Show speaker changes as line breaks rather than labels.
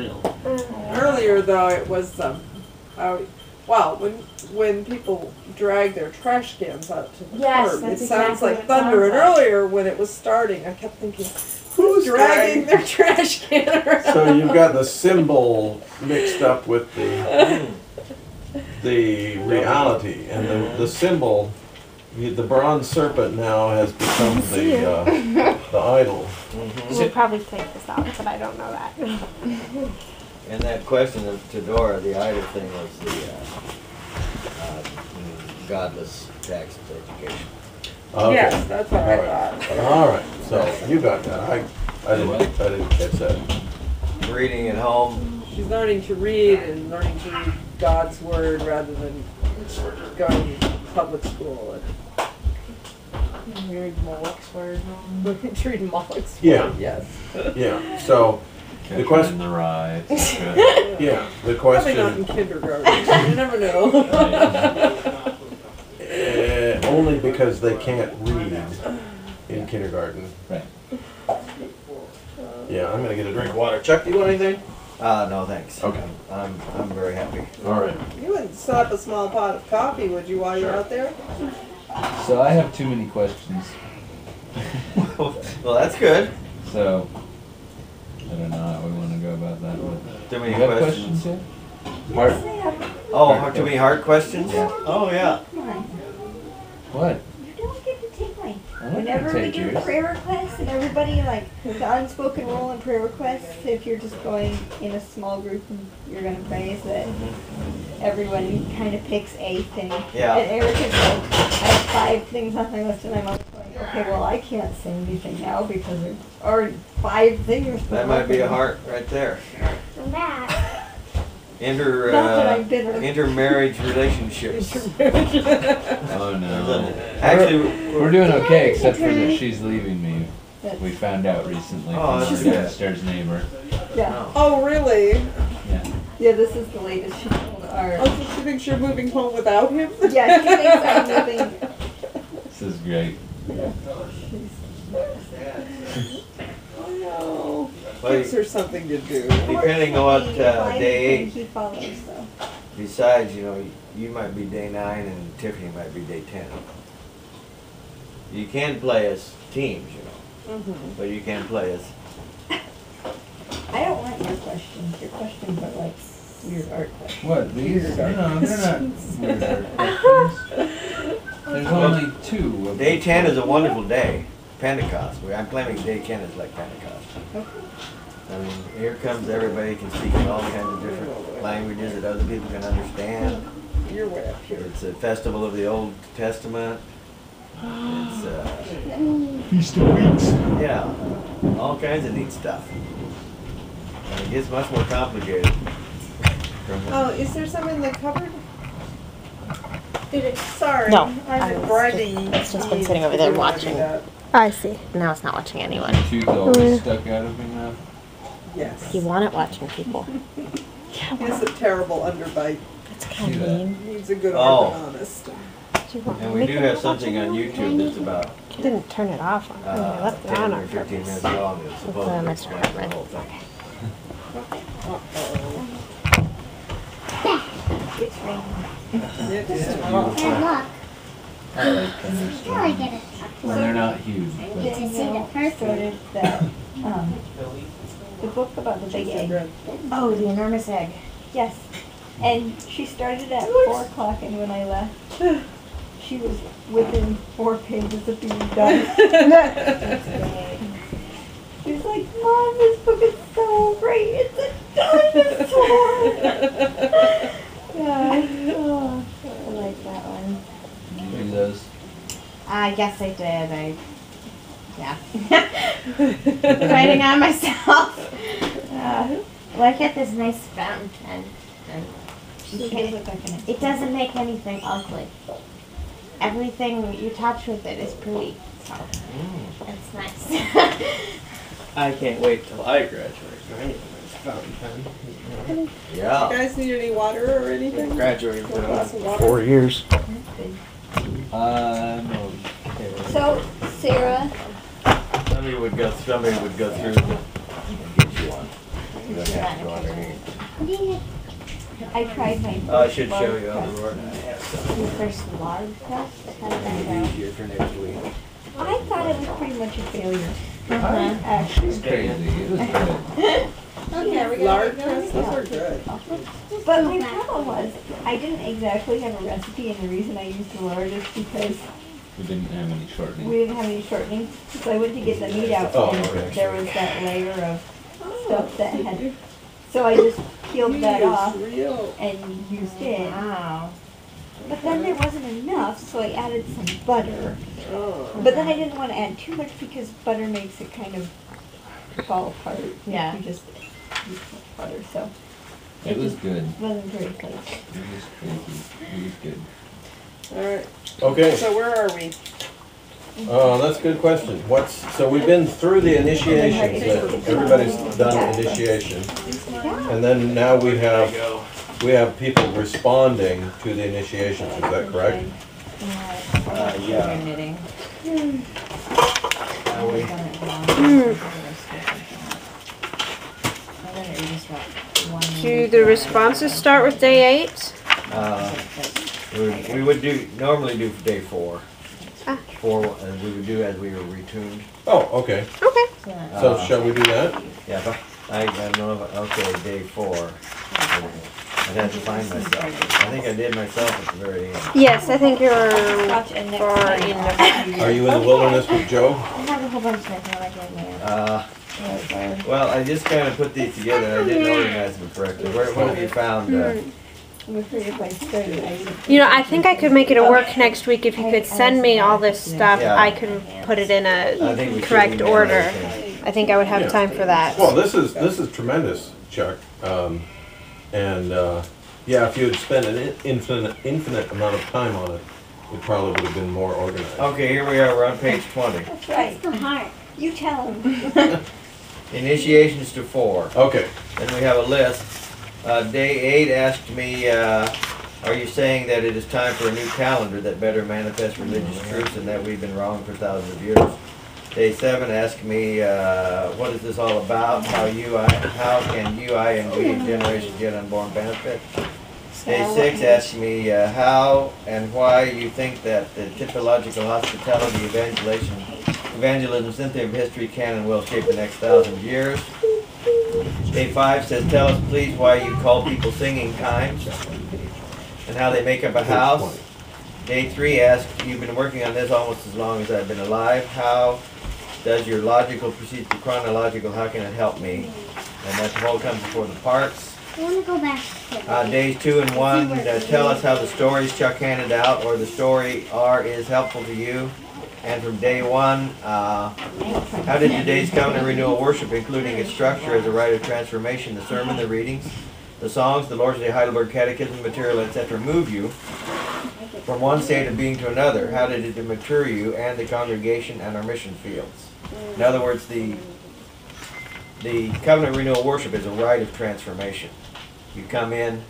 real.
Earlier though, it was well, when people drag their trash cans out to the curb, it sounds like thunder. And earlier, when it was starting, I kept thinking, who's dragging their trash can around?
So you've got the symbol mixed up with the reality, and the symbol. The bronze serpent now has become the idol.
We'll probably take this out, but I don't know that.
And that question to Dora, the idol thing was the godless tax education.
Okay.
Yes, that's what I thought.
All right, so you got that. I didn't catch that.
Reading at home.
She's learning to read and learning to read God's word rather than going to public school.
Read Moloch's word.
To read Moloch's
Yeah.
word, yes.
Yeah, so the question.
The ride.
Yeah, the
Probably not in
question.
kindergarten. You never know.
Only because they can't read in kindergarten.
Right.
Yeah, I'm gonna get a drink of water. Chuck, do you want anything?
No thanks.
Okay.
I'm very happy.
All right.
You wouldn't set up a small pot of coffee, would you, while you're out there?
So I have too many questions.
Well, that's good.
So I don't know how we want to go about that.
Too many
You got
questions.
yet?
Heart.
Oh, too many hard questions?
Yeah.
Oh, yeah.
What?
You don't get to take mine.
I'm not
Whenever
gonna
we
take
do
yours.
prayer requests and everybody like the unspoken rule in prayer requests, if you're just going in a small group and you're gonna pray, is that everyone kind of picks a thing.
Yeah.
And Erica's like, I have 5 things on my list, and I'm like, okay, well I can't say anything now because there's already 5 things.
That might be a heart right there.
And that. Not that I'm bitter.
Intermarriage relationships.
Oh no.
Actually,
We're doing okay, except for that she's leaving me. We found out recently
Oh,
from
that's
our
good.
downstairs neighbor.
Yeah.
Oh, really?
Yeah.
Yeah, this is the latest she told our.
Oh, so she thinks you're moving home without him?
Yeah, she thinks I'm moving.
This is great.
Oh, no.
Well,
Gives her something to do.
depending on what day 8,
He follows, so.
besides, you might be day 9 and Tiffany might be day 10. You can play as teams, but you can play as.
I don't want your questions. Your questions are like weird art questions.
What? These? No, they're not weird art questions. There's only 2 of
Day 10 is a wonderful day. Pentecost. I'm claiming day 10 is like Pentecost. I mean, here comes everybody can speak in all kinds of different languages that other people can understand.
You're way up here.
It's a festival of the Old Testament. It's
Feast of Weeks.
yeah, all kinds of neat stuff. And it gets much more complicated.
Oh, is there some in the cupboard? Sorry.
No,
I'm bribing.
it's just been
Steve
sitting over
to
there
do
watching.
that.
I see. Now it's not watching anyone.
Tooth always stuck out of me now.
Yes.
You want it watching people.
He has a terrible underbite.
That's kind of
See that?
mean.
He's a good
Oh.
orthodontist.
Do you want
And
me
we
to
do
make
have
it
something on
watching
YouTube that's about
I didn't turn it off. I left it on
10
on
or 15
purpose.
minutes long. It's
With
supposed
the
to
mixed
explain the
red.
whole thing.
Uh-oh.
It's raining.
It is.
Good luck.
I like thunderstorms.
I get it.
When they're not huge. But
Danielle started that, the book about the big egg.
Oh, the enormous egg.
Yes. And she started at 4 o'clock, and when I left, she was within 4 pages of being done. She was like, Mom, this book is so great. It's a dinosaur. Yeah. Oh, I like that one.
do those.
Yes, I did. Writing on myself. Well, I get this nice fountain pen, and it doesn't make anything ugly. Everything you touch with it is pretty, so it's nice.
I can't wait till I graduate. I need a nice fountain pen.
Yeah.
You guys need any water or anything?
Graduated
Want a glass of water?
4 years.
No.
So, Sarah,
Somebody would go through and get you one. You're gonna have to go underneath.
I tried my
I should show you on the board.
Your first lard crust? How did that
It'll
go?
be easier for next week.
I thought it was pretty much a failure.
Uh-huh.
Actually.
It's crazy. It was good.
Lard crusts, those are good.
But my problem was, I didn't exactly have a recipe, and the reason I used the lard is because
We didn't have any shortening.
we didn't have any shortening. So I went to get the meat out,
Oh,
and
okay.
there was that layer of stuff that had. So I just peeled that off
Real.
and used it.
Wow.
But then there wasn't enough, so I added some butter.
Oh.
But then I didn't want to add too much because butter makes it kind of fall apart. if
Yeah.
You just use butter, so
It was good.
wasn't very close.
It was crazy. It was good.
Alright,
Okay,
so where are we?
that's a good question. So we've been through the initiations, everybody's done initiation. And then now we have people responding to the initiations, is that correct?
Yeah.
Knitting.
Do the responses start with day 8?
We would normally do day 4.
Ah.
4, and we would do as we were retuned.
Oh, okay.
Okay.
So shall we do that?
Yeah, but I don't know if, okay, day 4. I'd have to find myself. I think I did myself at the very end.
Yes, I think you're
Watch it next
far
time.
in the.
Are you in the wilderness with Joe?
I have a whole bunch of things like that.
Well, I just kind of put these together. I didn't organize them correctly. What have you found?
I'm afraid if I started, I would.
You know, I think I could make it a work next week if you could send me all this stuff.
Yeah.
I can put it in
I think
a
we should
correct
email
order.
everything.
I think I would have
Yeah.
time for that.
Well, this is tremendous, Chuck. Yeah, if you had spent an infinite amount of time on it, it probably would have been more organized.
Okay, here we are. We're on page 20.
That's right. You tell him.
Initiations to 4.
Okay.
Then we have a list. Day 8 asked me, are you saying that it is time for a new calendar that better manifests religious truths and that we've been wrong for thousands of years? Day 7 asked me, what is this all about? How can you, I, and we generations yet unborn benefit? Day 6 asked me, how and why you think that the typological hospitality evangelism synthesis of history can and will shape the next 1,000 years. Day 5 says, tell us please why you call people singing kind and how they make up a house. Day 3 asks, you've been working on this almost as long as I've been alive. How does your logical proceed to chronological? How can it help me? And that whole comes before the parts.
I want to go back.
Days 2 and 1 tell us how the stories Chuck handed out or the story is helpful to you. And from day 1, how did today's covenant renewal worship, including its structure as a rite of transformation, the sermon, the readings, the songs, the Lord's Day Heidelberg Catechism material, etc., move you from one state of being to another? How did it mature you and the congregation and our mission fields? In other words, the covenant renewal worship is a rite of transformation. You come in,